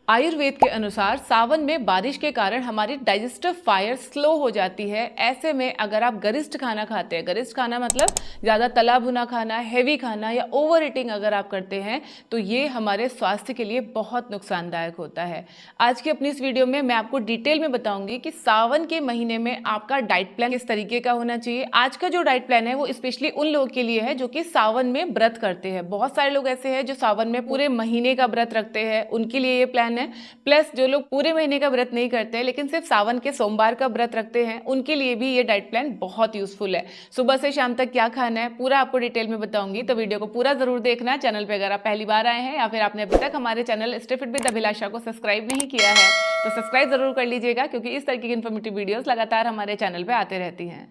आयुर्वेद के अनुसार सावन में बारिश के कारण हमारी डाइजेस्टिव फायर स्लो हो जाती है। ऐसे में अगर आप गरिष्ठ खाना खाते हैं, गरिष्ठ खाना मतलब ज़्यादा तला भुना खाना, हैवी खाना या ओवर ईटिंग अगर आप करते हैं तो ये हमारे स्वास्थ्य के लिए बहुत नुकसानदायक होता है। आज की अपनी इस वीडियो में मैं आपको डिटेल में बताऊंगी कि सावन के महीने में आपका डाइट प्लान किस तरीके का होना चाहिए। आज का जो डाइट प्लान है वो स्पेशली उन लोगों के लिए है जो कि सावन में व्रत करते हैं। बहुत सारे लोग ऐसे हैं जो सावन में पूरे महीने का व्रत रखते हैं, उनके लिए ये प्लान है। प्लस जो लोग पूरे महीने का व्रत नहीं करते हैं लेकिन सिर्फ सावन के सोमवार का व्रत रखते हैं, उनके लिए भी ये डाइट प्लान बहुत यूजफुल है। सुबह से शाम तक क्या खाना है पूरा आपको डिटेल में बताऊंगी, तो वीडियो को पूरा जरूर देखना। चैनल पे अगर आप पहली बार आए हैं या फिर आपने अभी तक हमारे चैनल स्टे फिट विद अभिलाषा को सब्सक्राइब नहीं किया है तो सब्सक्राइब जरूर कर लीजिएगा, क्योंकि इस तरीके की इन्फॉर्मेटिव वीडियोस लगातार हमारे चैनल पे आते रहती हैं।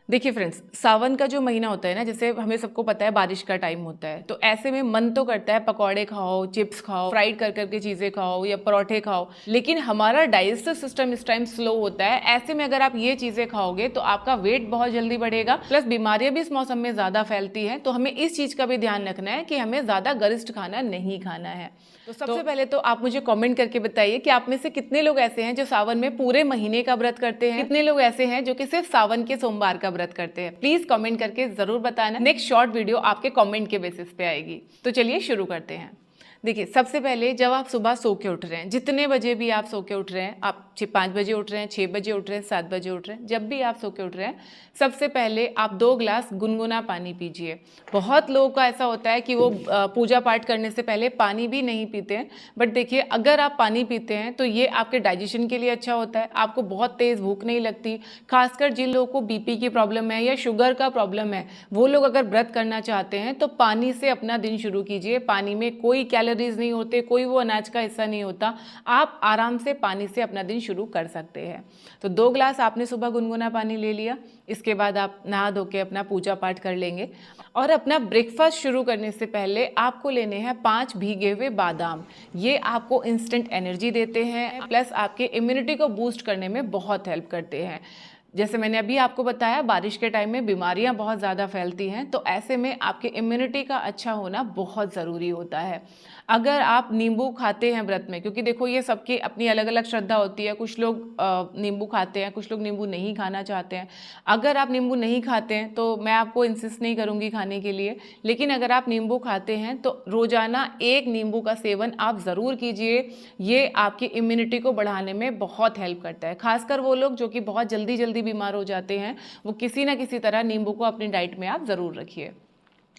देखिए फ्रेंड्स, सावन का जो महीना होता है ना, जैसे हमें सबको पता है बारिश का टाइम होता है, तो ऐसे में मन तो करता है पकौड़े खाओ, चिप्स खाओ, फ्राइड कर करके चीज़ें खाओ या परोठे खाओ, लेकिन हमारा डाइजेस्टिव सिस्टम इस टाइम स्लो होता है। ऐसे में अगर आप ये चीज़ें खाओगे तो आपका वेट बहुत जल्दी बढ़ेगा, प्लस बीमारियां भी इस मौसम में ज़्यादा फैलती हैं। तो हमें इस चीज़ का भी ध्यान रखना है कि हमें ज़्यादा गरिष्ठ खाना नहीं खाना है। तो सबसे पहले तो आप मुझे कमेंट करके बताइए कि आप में से कितने लोग ऐसे हैं जो सावन में पूरे महीने का व्रत करते हैं, कितने लोग ऐसे हैं जो कि सिर्फ सावन के सोमवार का व्रत करते हैं। प्लीज कमेंट करके जरूर बताना। नेक्स्ट शॉर्ट वीडियो आपके कमेंट के बेसिस पे आएगी। तो चलिए शुरू करते हैं। देखिए, सबसे पहले जब आप सुबह सो के उठ रहे हैं, जितने बजे भी आप सो के उठ रहे हैं, आप 5 बजे उठ रहे हैं, 6 बजे उठ रहे हैं, 7 बजे उठ रहे हैं, जब भी आप सो के उठ रहे हैं, सबसे पहले आप 2 गिलास गुनगुना पानी पीजिए। बहुत लोगों का ऐसा होता है कि वो पूजा पाठ करने से पहले पानी भी नहीं पीते हैं, बट देखिए अगर आप पानी पीते हैं तो ये आपके डाइजेशन के लिए अच्छा होता है, आपको बहुत तेज़ भूख नहीं लगती। खासकर जिन लोगों को बीपी की प्रॉब्लम है या शुगर का प्रॉब्लम है, वो लोग अगर व्रत करना चाहते हैं तो पानी से अपना दिन शुरू कीजिए। पानी में कोई कैलोरीज नहीं होते, कोई वो अनाज का हिस्सा नहीं होता, आप आराम से पानी से अपना दिन शुरू कर सकते हैं। तो 2 गिलास आपने सुबह गुनगुना पानी ले लिया, इसके बाद आप नहा धो के अपना पूजा पाठ कर लेंगे। और अपना ब्रेकफास्ट शुरू करने से पहले आपको लेने हैं 5 भीगे हुए बादाम। ये आपको इंस्टेंट एनर्जी देते हैं, प्लस आपके इम्यूनिटी को बूस्ट करने में बहुत हेल्प करते हैं। जैसे मैंने अभी आपको बताया, बारिश के टाइम में बीमारियां बहुत ज़्यादा फैलती हैं, तो ऐसे में आपके इम्यूनिटी का अच्छा होना बहुत ज़रूरी होता है। अगर आप नींबू खाते हैं व्रत में, क्योंकि देखो ये सबकी अपनी अलग अलग श्रद्धा होती है, कुछ लोग नींबू खाते हैं, कुछ लोग नींबू नहीं खाना चाहते हैं। अगर आप नींबू नहीं खाते हैं तो मैं आपको इंसिस्ट नहीं करूँगी खाने के लिए, लेकिन अगर आप नींबू खाते हैं तो रोज़ाना 1 नींबू का सेवन आप ज़रूर कीजिए। ये आपकी इम्यूनिटी को बढ़ाने में बहुत हेल्प करता है। खासकर वो लोग जो कि बहुत जल्दी जल्दी बीमार हो जाते हैं, वो किसी ना किसी तरह नींबू को अपनी डाइट में आप ज़रूर रखिए।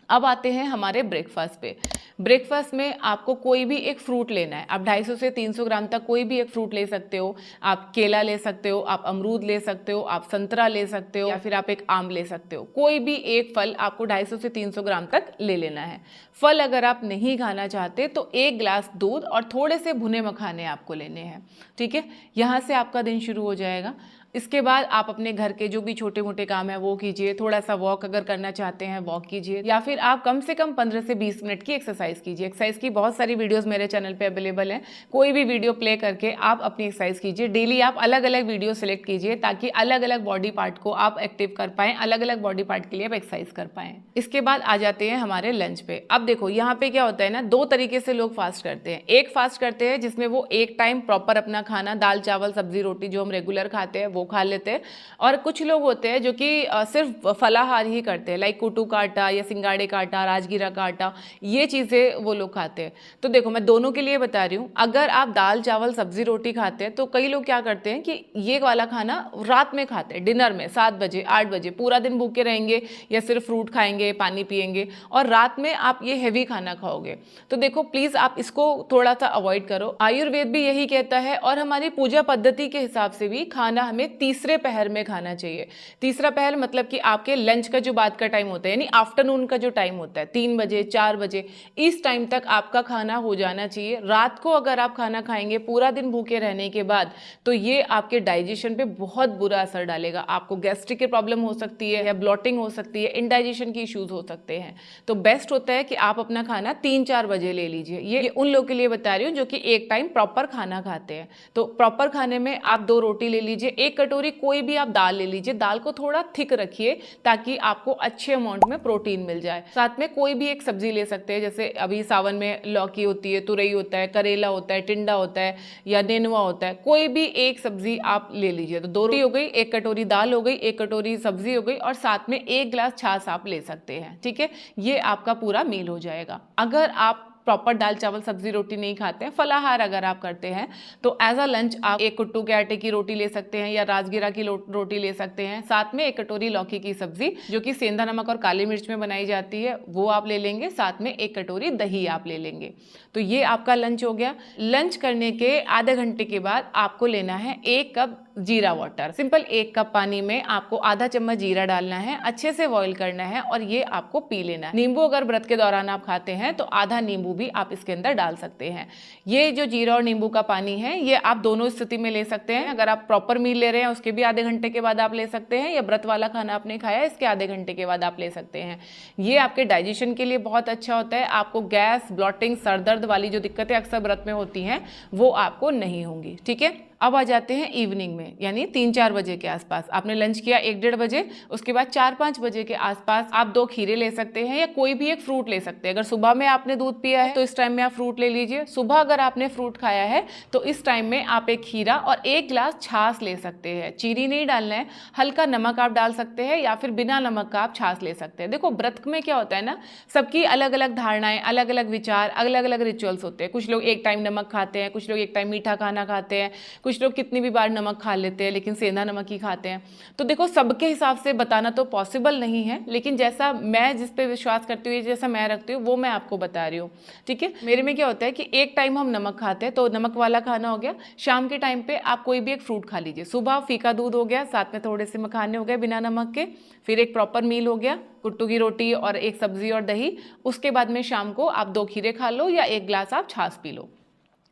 अब आते हैं हमारे ब्रेकफास्ट पे। ब्रेकफास्ट में आपको कोई भी एक फ्रूट लेना है। आप 250 से 300 ग्राम तक कोई भी एक फ्रूट ले सकते हो। आप केला ले सकते हो, आप अमरूद ले सकते हो, आप संतरा ले सकते हो, या फिर आप एक आम ले सकते हो। कोई भी एक फल आपको 250 से 300 ग्राम तक ले लेना है। फल अगर आप नहीं खाना चाहते तो 1 गिलास दूध और थोड़े से भुने मखाने आपको लेने हैं। ठीक है, यहाँ से आपका दिन शुरू हो जाएगा। इसके बाद आप अपने घर के जो भी छोटे मोटे काम है वो कीजिए। थोड़ा सा वॉक अगर करना चाहते हैं वॉक कीजिए, या फिर आप कम से कम 15 से 20 मिनट की एक्सरसाइज कीजिए। एक्सरसाइज की बहुत सारी वीडियोस मेरे चैनल पे अवेलेबल हैं, कोई भी वीडियो प्ले करके आप अपनी एक्सरसाइज कीजिए। डेली आप अलग अलग वीडियो सेलेक्ट कीजिए ताकि अलग अलग बॉडी पार्ट को आप एक्टिव कर पाएं, अलग अलग बॉडी पार्ट के लिए आप एक्सरसाइज कर पाएं। इसके बाद आ जाते हैं हमारे लंच पे। अब देखो यहाँ पे क्या होता है ना, 2 तरीके से लोग फास्ट करते हैं। एक फास्ट करते हैं जिसमें वो एक टाइम प्रॉपर अपना खाना, दाल चावल सब्जी रोटी जो हम रेगुलर खाते हैं वो खा लेते हैं, और कुछ लोग होते हैं जो कि सिर्फ फलाहार ही करते हैं, लाइक कुटू का आटा या सिंगाड़े का आटा, राजगीरा का आटा, ये चीज़ें वो लोग खाते हैं। तो देखो मैं दोनों के लिए बता रही हूँ। अगर आप दाल चावल सब्जी रोटी खाते हैं तो कई लोग क्या करते हैं कि ये वाला खाना रात में खाते हैं, डिनर में 7 बजे 8 बजे, पूरा दिन भूखे रहेंगे या सिर्फ फ्रूट खाएंगे, पानी पिएंगे, और रात में आप ये हैवी खाना खाओगे। तो देखो प्लीज़ आप इसको थोड़ा सा अवॉइड करो। आयुर्वेद भी यही कहता है, और हमारी पूजा पद्धति के हिसाब से भी खाना हमें तीसरे पहर में खाना चाहिए। तीसरा पहर मतलब कि आपके लंच का जो बाद का टाइम होता है, यानी आफ्टरनून का जो टाइम होता है, 3 बजे 4 बजे, इस टाइम तक आपका खाना हो जाना चाहिए। रात को अगर आप खाना खाएंगे पूरा दिन भूखे रहने के बाद, तो ये आपके डाइजेशन पे बहुत बुरा असर डालेगा। आपको गैस्ट्रिक की प्रॉब्लम हो सकती है, या ब्लॉटिंग हो सकती है, इंडाइजेशन की इश्यूज हो सकते हैं। तो बेस्ट होता है कि आप अपना खाना 3-4 बजे ले लीजिए। ये उन लोगों के लिए बता रही हूँ जो कि एक टाइम प्रॉपर खाना खाते हैं। तो प्रॉपर खाने में आप 2 रोटी ले लीजिए, 1 कटोरी कोई भी आप दाल ले लीजिए, दाल को थोड़ा थिक रखिए ताकि आपको अच्छे अमाउंट में प्रोटीन मिल जाए। साथ में कोई भी एक सब्जी ले सकते हैं, जैसे अभी सावन में लौकी होती है, तुरई होता है, करेला होता है, टिंडा होता है या नेनुआ होता है, कोई भी एक सब्जी आप ले लीजिए। तो 2 रोटी हो गई, 1 कटोरी दाल हो गई, 1 कटोरी सब्जी हो गई और साथ में 1 गिलास छाछ आप ले सकते हैं। ठीक है, ये आपका पूरा मील हो जाएगा। अगर आप प्रॉपर दाल चावल सब्जी रोटी नहीं खाते हैं, फलाहार अगर आप करते हैं, तो एज अ लंच आप 1 कुट्टू के आटे की रोटी ले सकते हैं या राजगिरा की रोटी ले सकते हैं। साथ में 1 कटोरी लौकी की सब्जी जो कि सेंधा नमक और काली मिर्च में बनाई जाती है वो आप ले लेंगे। साथ में 1 कटोरी दही आप ले लेंगे। तो ये आपका लंच हो गया। लंच करने के आधे घंटे के बाद आपको लेना है 1 कप जीरा वाटर। सिंपल 1 कप पानी में आपको आधा चम्मच जीरा डालना है, अच्छे से बॉईल करना है और ये आपको पी लेना है। नींबू अगर व्रत के दौरान आप खाते हैं तो आधा नींबू भी आप इसके अंदर डाल सकते हैं। ये जो जीरा और नींबू का पानी है ये आप दोनों स्थिति में ले सकते हैं। अगर आप प्रॉपर मील ले रहे हैं उसके भी आधे घंटे के बाद आप ले सकते हैं, या व्रत वाला खाना आपने खाया इसके आधे घंटे के बाद आप ले सकते हैं। ये आपके डाइजेशन के लिए बहुत अच्छा होता है। आपको गैस, ब्लॉटिंग, सर दर्द वाली जो दिक्कतें अक्सर व्रत में होती हैं वो आपको नहीं होंगी। ठीक है, अब आ जाते हैं इवनिंग में, यानी 3-4 बजे के आसपास। आपने लंच किया 1-1:30 बजे, उसके बाद 4-5 बजे के आसपास आप 2 खीरे ले सकते हैं या कोई भी एक फ्रूट ले सकते हैं। अगर सुबह में आपने दूध पिया है तो इस टाइम में आप फ्रूट ले लीजिए। सुबह अगर आपने फ्रूट खाया है तो इस टाइम में आप 1 खीरा और 1 गिलास छाछ ले सकते हैं। चीनी नहीं डालना है, हल्का नमक आप डाल सकते हैं या फिर बिना नमक का आप छाछ ले सकते हैं। देखो व्रत में क्या होता है ना, सबकी अलग अलग धारणाएं, अलग अलग विचार, अलग अलग रिचुअल्स होते हैं। कुछ लोग एक टाइम नमक खाते हैं, कुछ लोग एक टाइम मीठा खाना खाते हैं, कुछ लोग कितनी भी बार नमक खा लेते हैं लेकिन सेंधा नमक ही खाते हैं। तो देखो सबके हिसाब से बताना तो पॉसिबल नहीं है, लेकिन जैसा मैं जिस पे विश्वास करती हूँ, जैसा मैं रखती हूँ वो मैं आपको बता रही हूँ। ठीक है, मेरे में क्या होता है कि एक टाइम हम नमक खाते हैं तो नमक वाला खाना हो गया। शाम के टाइम पे आप कोई भी एक फ्रूट खा लीजिए। सुबह फीका दूध हो गया, साथ में थोड़े से मखाने हो गए बिना नमक के, फिर एक प्रॉपर मील हो गया, कुट्टू की रोटी और 1 सब्जी और दही। उसके बाद में शाम को आप 2 खीरे खा लो या 1 गिलास आप छाछ पी लो।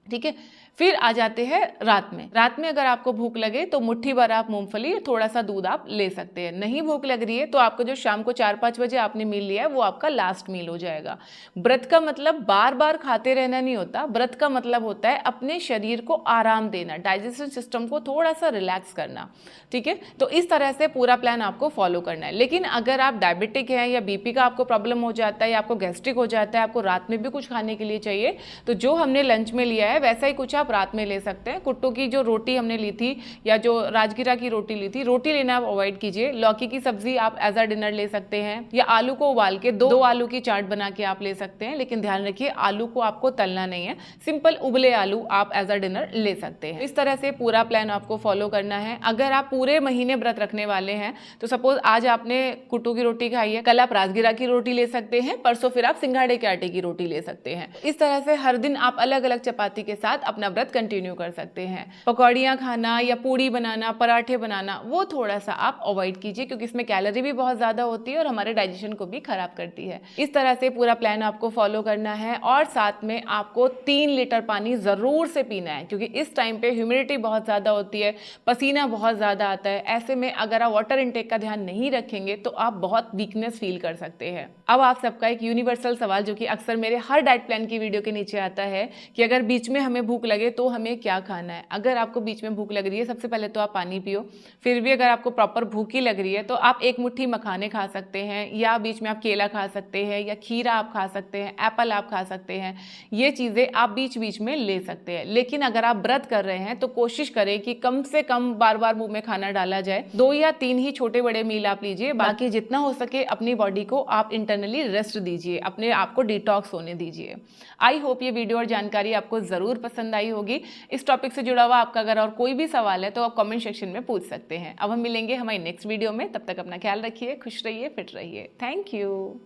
ठीक है, फिर आ जाते हैं रात में। रात में अगर आपको भूख लगे तो मुट्ठी भर आप मूंगफली, थोड़ा सा दूध आप ले सकते हैं। नहीं भूख लग रही है तो आपको जो शाम को 4-5 बजे आपने मील लिया है वो आपका लास्ट मील हो जाएगा। व्रत का मतलब बार बार खाते रहना नहीं होता। व्रत का मतलब होता है अपने शरीर को आराम देना, डाइजेशन सिस्टम को थोड़ा सा रिलैक्स करना। ठीक है, तो इस तरह से पूरा प्लान आपको फॉलो करना है। लेकिन अगर आप डायबिटिक हैं या बीपी का आपको प्रॉब्लम हो जाता है या आपको गैस्ट्रिक हो जाता है, आपको रात में भी कुछ खाने के लिए चाहिए, तो जो हमने लंच में लिया है वैसा ही कुछ आप रात में ले सकते हैं। कुट्टू की जो रोटी हमने ली थी या जो राजगिरा की रोटी ली थी, रोटी लेना आप अवॉइड कीजिए। लौकी की सब्जी आप एज अ डिनर ले सकते हैं या आलू को उबाल के 2 आलू की चाट बना के आप ले सकते हैं। लेकिन ध्यान रखिए आलू को आपको तलना नहीं है, सिंपल उबले आलू आप एज अ डिनर ले सकते हैं। इस तरह से पूरा प्लान आपको फॉलो करना है। अगर आप पूरे महीने व्रत रखने वाले हैं तो सपोज आज आपने कुट्टू की रोटी खाई है, कल आप राजगिरा की रोटी ले सकते हैं, परसों फिर आप सिंघाड़े के आटे की रोटी ले सकते हैं। इस तरह से हर दिन आप अलग अलग चपाती के साथ अपना व्रत कंटिन्यू कर सकते हैं। पकौड़ियाँ खाना या पूड़ी बनाना, पराठे बनाना, वो थोड़ा सा आप अवॉइड कीजिए क्योंकि इसमें कैलोरी भी बहुत ज़्यादा होती है और हमारे डाइजेशन को भी खराब करती है। इस तरह से पूरा प्लान आपको फॉलो करना है और साथ में आपको 3 लीटर पानी ज़रूर से पीना है क्योंकि इस टाइम पे ह्यूमिडिटी बहुत ज़्यादा होती है, पसीना बहुत ज़्यादा आता है। ऐसे में अगर आप वाटर इनटेक का ध्यान नहीं रखेंगे तो आप बहुत वीकनेस फील कर सकते हैं। अब आप सबका एक यूनिवर्सल सवाल जो कि अक्सर मेरे हर डाइट प्लान की वीडियो के नीचे आता है कि अगर बीच में हमें भूख लगे तो हमें क्या खाना है। अगर आपको बीच में भूख लग रही है, सबसे पहले तो आप पानी पियो। फिर भी अगर आपको प्रॉपर भूख ही लग रही है तो आप 1 मुट्ठी मखाने खा सकते हैं या बीच में आप केला खा सकते हैं या खीरा आप खा सकते हैं, एप्पल आप खा सकते हैं। ये चीज़ें आप बीच बीच में ले सकते हैं। लेकिन अगर आप व्रत कर रहे हैं तो कोशिश करें कि कम से कम बार बार मुंह में खाना डाला जाए। 2 या 3 ही छोटे बड़े मील आप लीजिए, बाकी जितना हो सके अपनी बॉडी को आप इंटरनली रेस्ट दीजिए, अपने आप को डिटॉक्स होने दीजिए। आई होप ये वीडियो और जानकारी आपको ज़रूर पसंद आई होगी। इस टॉपिक से जुड़ा हुआ आपका अगर और कोई भी सवाल है तो आप कमेंट सेक्शन में पूछ सकते हैं। अब हम मिलेंगे हमारी नेक्स्ट वीडियो में, तब तक अपना ख्याल रखिए, खुश रहिए, फिट रहिए। Thank you.